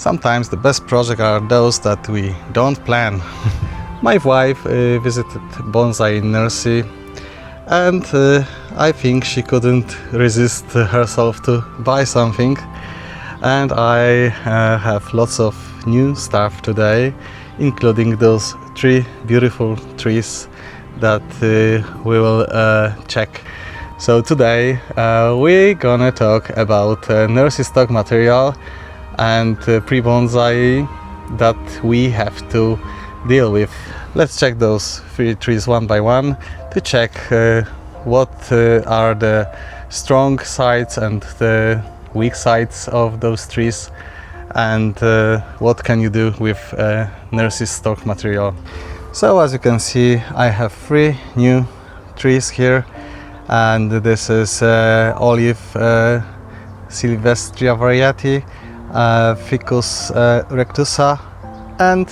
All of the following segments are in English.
Sometimes the best projects are those that we don't plan. My wife visited bonsai nursery, and I think she couldn't resist herself to buy something. And I have lots of new stuff today, including those 3 beautiful trees that we will check. So today we're gonna talk about nursery stock material and pre-bonsai that we have to deal with. Let's check those 3 trees one by one to check what are the strong sides and the weak sides of those trees, and what can you do with nursery stock material. So as you can see, I have 3 new trees here, and this is olive Sylvestris variety, Ficus retusa, and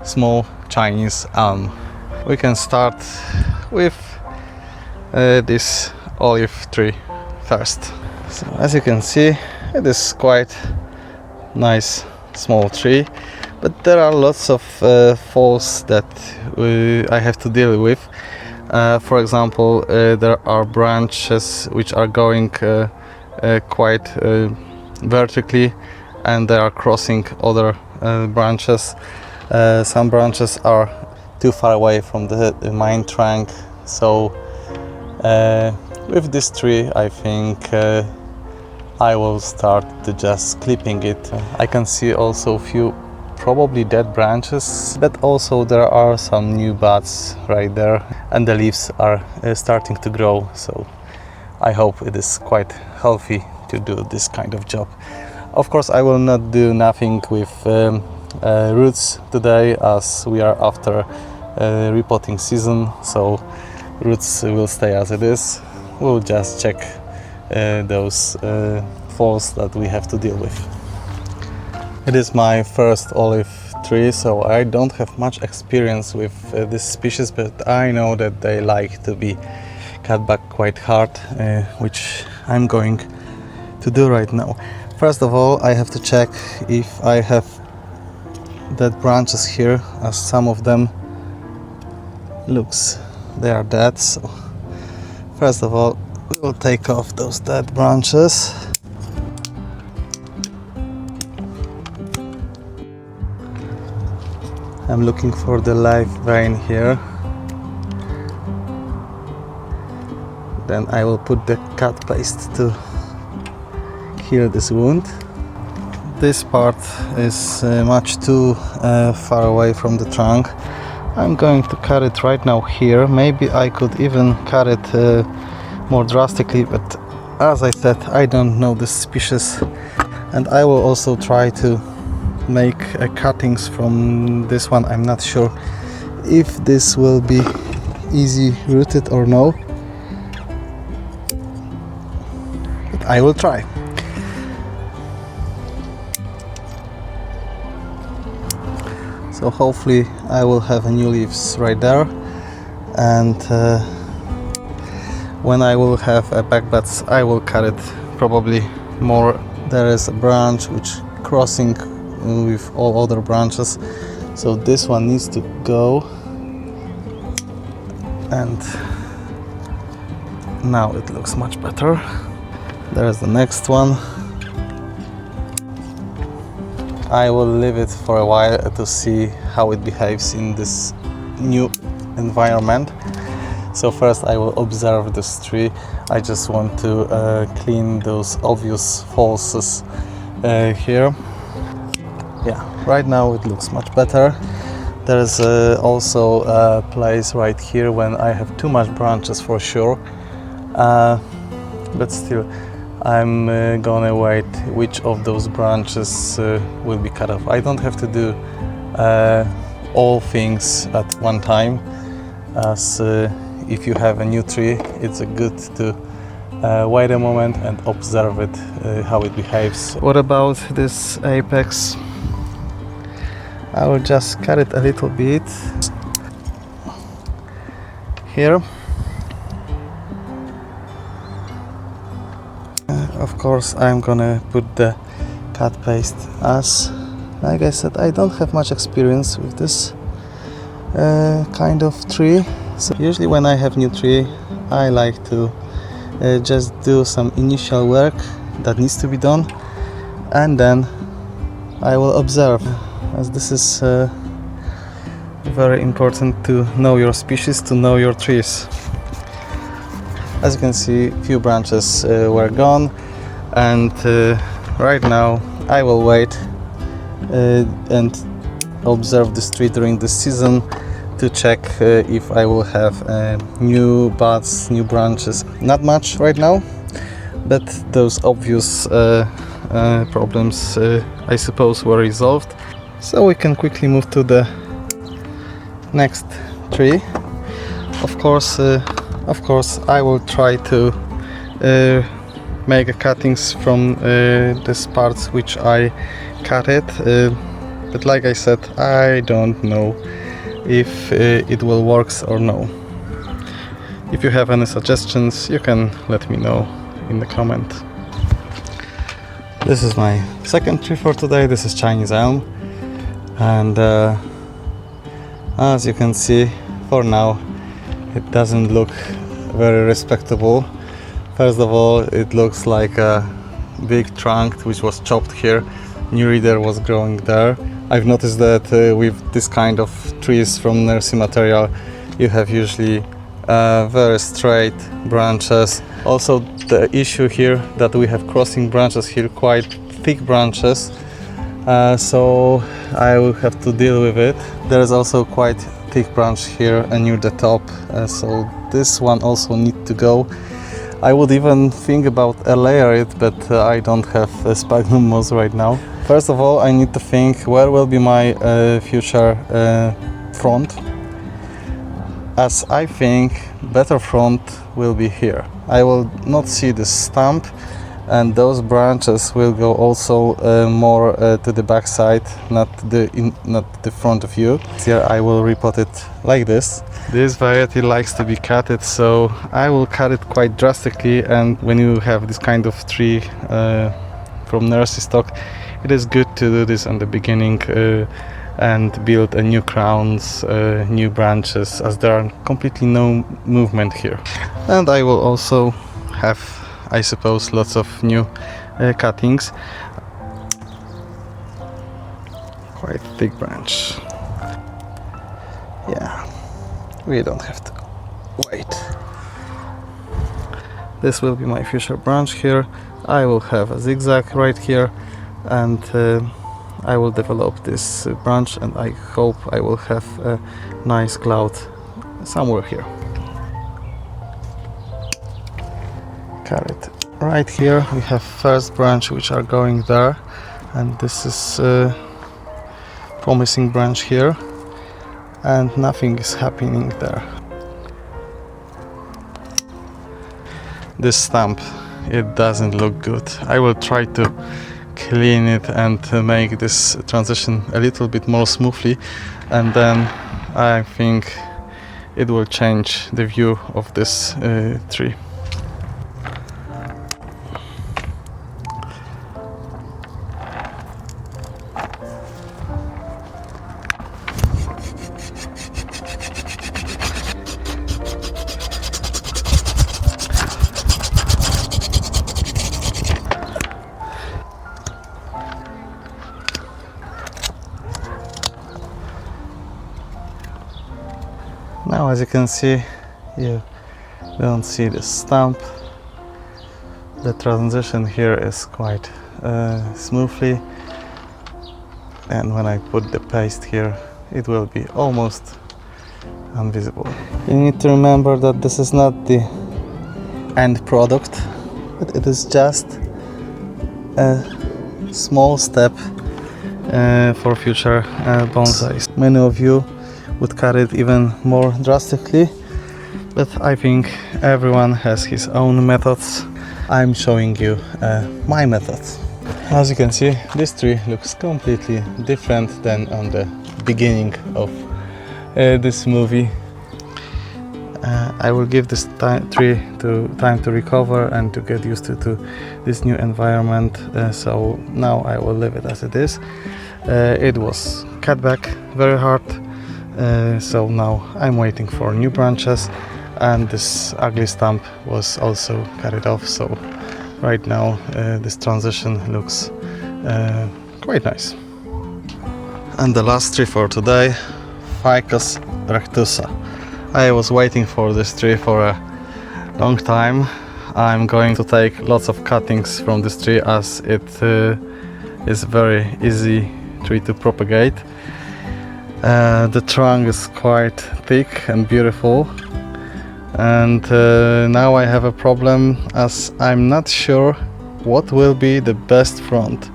small Chinese elm. We can start with this olive tree first. So as you can see, it is quite nice small tree, but there are lots of faults that I have to deal with. For example, there are branches which are going quite vertically, and they are crossing other branches. Some branches are too far away from the main trunk, so with this tree I think I will start to just clipping it. I can see also a few probably dead branches, but also there are some new buds right there, and the leaves are starting to grow, so I hope it is quite healthy to do this kind of job. Of course, I will not do nothing with roots today, as we are after repotting season, so roots will stay as it is. We'll just check those faults that we have to deal with. It is my first olive tree, so I don't have much experience with this species, but I know that they like to be cut back quite hard, which I'm going to do right now. First of all, I have to check if I have dead branches here, as some of them looks they are dead. So first of all, we will take off those dead branches. I'm looking for the live vein here. Then I will put the cut paste to heal this wound. This part is much too far away from the trunk. I'm going to cut it right now here. Maybe I could even cut it more drastically, but as I said, I don't know this species, and I will also try to make cuttings from this one. I'm not sure if this will be easy rooted or no, but I will try. So hopefully I will have new leaves right there, and when I will have back buds, I will cut it probably more. There is a branch which crossing with all other branches, so this one needs to go, and now it looks much better. There is the next one. I will leave it for a while to see how it behaves in this new environment. So first I will observe this tree. I just want to clean those obvious faults here. Yeah, right now it looks much better. There is also a place right here when I have too much branches for sure, but still I'm gonna wait which of those branches will be cut off. I don't have to do all things at one time, as if you have a new tree, it's good to wait a moment and observe it, how it behaves. What about this apex? I will just cut it a little bit here. Of course, I'm gonna put the cut paste as Like I said, I don't have much experience with this kind of tree. So usually when I have new tree, I like to just do some initial work that needs to be done, and then I will observe, as this is very important to know your species, to know your trees. As you can see, few branches were gone, and right now I will wait and observe this tree during the season to check if I will have new buds, new branches. Not much right now, but those obvious problems I suppose were resolved. So we can quickly move to the next tree. Of course, I will try to make cuttings from these parts which I cut it, but like I said, I don't know if it will work or no. If you have any suggestions, you can let me know in the comment. This is my second tree for today. This is Chinese elm, and as you can see, for now it doesn't look very respectable. First of all, it looks like a big trunk which was chopped here. New reader was growing there. I've noticed that with this kind of trees from nursery material, you have usually very straight branches. Also, the issue here that we have crossing branches here, quite thick branches, so I will have to deal with it. There is also quite thick branch here near the top, so this one also needs to go. I would even think about layer it, but I don't have a sphagnum moss right now. First of all, I need to think where will be my future front, as I think better front will be here. I will not see the stump, and those branches will go also more to the back side, not the front view. Here I will repot it like this. This variety likes to be cutted, so I will cut it quite drastically. And when you have this kind of tree from nursery stock, it is good to do this in the beginning and build a new crowns, new branches, as there are completely no movement here. And I will also have, I suppose, lots of new cuttings. Quite thick branch. Yeah, we don't have to wait. This will be my future branch here. I will have a zigzag right here, and I will develop this branch, and I hope I will have a nice cloud somewhere here. Cut it. Right here we have first branch which are going there, and this is a promising branch here, and nothing is happening there. This stump, it doesn't look good. I will try to clean it and make this transition a little bit more smoothly, and then I think it will change the view of this tree. Now, as you can see, you don't see the stump. The transition here is quite smoothly, and when I put the paste here, it will be almost invisible. You need to remember that this is not the end product, but it is just a small step for future bonsais. Many of you would cut it even more drastically, but I think everyone has his own methods. I'm showing you my methods. As you can see, this tree looks completely different than on the beginning of this movie. I will give this tree time to recover and to get used to this new environment, so now I will leave it as it is. It was cut back very hard, so now I'm waiting for new branches, and this ugly stump was also cut off, so right now this transition looks quite nice. And the last tree for today, Ficus retusa. I was waiting for this tree for a long time. I'm going to take lots of cuttings from this tree, as it is very easy tree to propagate. The trunk is quite thick and beautiful, and now I have a problem, as I'm not sure what will be the best front.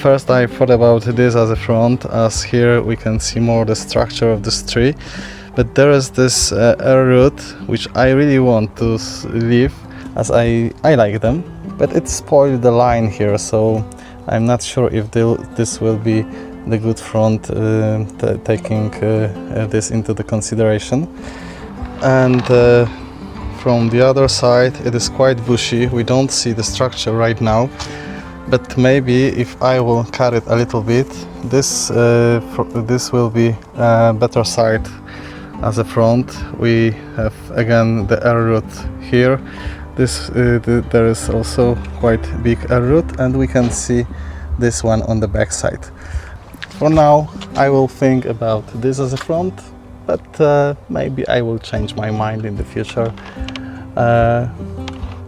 First I thought about this as a front, as here we can see more the structure of this tree, but there is this air root which I really want to leave, as I like them, but it spoiled the line here, so I'm not sure if this will be the good front, taking this into the consideration. And from the other side it is quite bushy, we don't see the structure right now, but maybe if I will cut it a little bit, this will be a better side as a front. We have again the air root here. There is also quite big air root, and we can see this one on the back side. For now I will think about this as a front, but maybe I will change my mind in the future.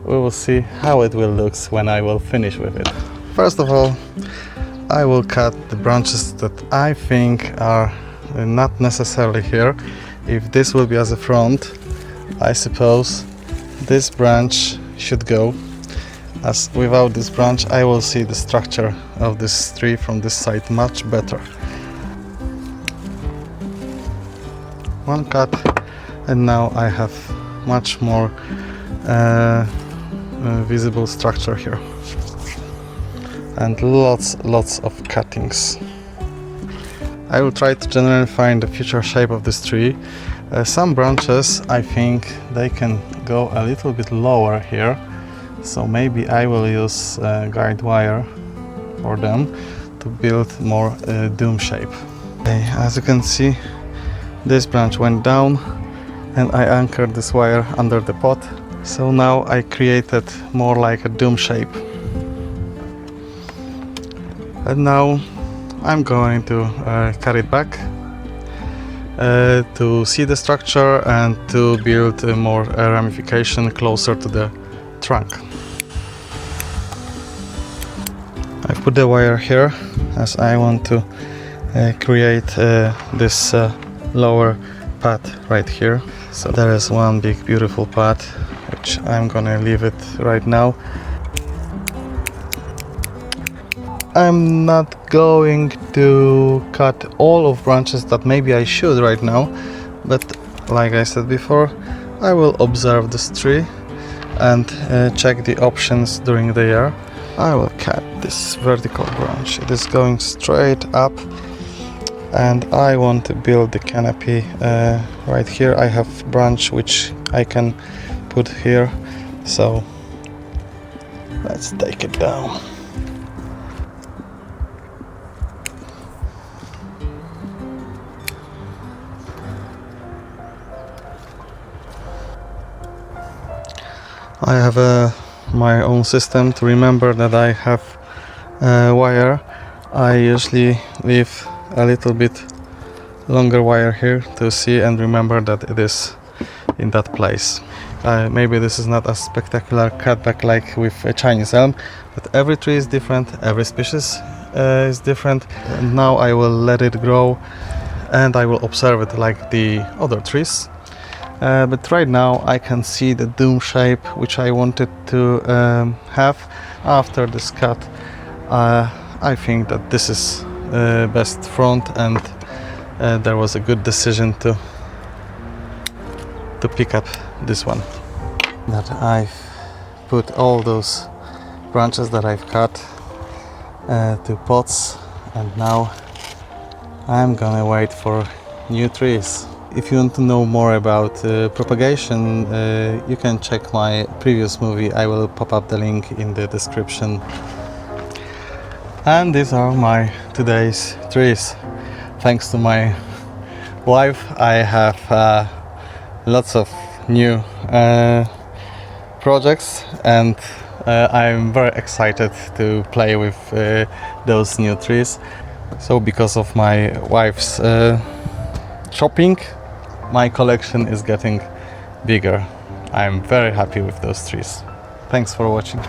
We will see how it will look when I will finish with it. First of all, I will cut the branches that I think are not necessarily here. If this will be as a front, I suppose this branch should go, as without this branch I will see the structure of this tree from this side much better. One cut, and now I have much more visible structure here, and lots of cuttings. I will try to generally find the future shape of this tree. Some branches I think they can go a little bit lower here, so maybe I will use guide wire for them to build more dome shape. Okay, as you can see, this branch went down and I anchored this wire under the pot, so now I created more like a dome shape. And now I'm going to cut it back to see the structure and to build more ramification closer to the trunk. I put the wire here as I want to create this lower part right here. So there is one big beautiful part which I'm gonna leave it right now. I'm not going to cut all of branches that maybe I should right now, but like I said before, I will observe this tree and check the options during the year. I will cut this vertical branch. It is going straight up, and I want to build the canopy right here. I have branch which I can put here, so let's take it down. I have my own system to remember that I have wire. I usually leave a little bit longer wire here to see and remember that it is in that place. Maybe this is not a spectacular cutback like with a Chinese elm, but every tree is different, every species is different, and now I will let it grow and I will observe it like the other trees. But right now I can see the dome shape which I wanted to have after this cut. I think that this is best front, and there was a good decision to pick up this one. That I've put all those branches that I've cut to pots, and now I'm gonna wait for new trees. If you want to know more about propagation, you can check my previous movie. I will pop up the link in the description. And these are my today's trees. Thanks to my wife, I have lots of new projects, and I'm very excited to play with those new trees. So because of my wife's shopping, my collection is getting bigger. I'm very happy with those trees. Thanks for watching.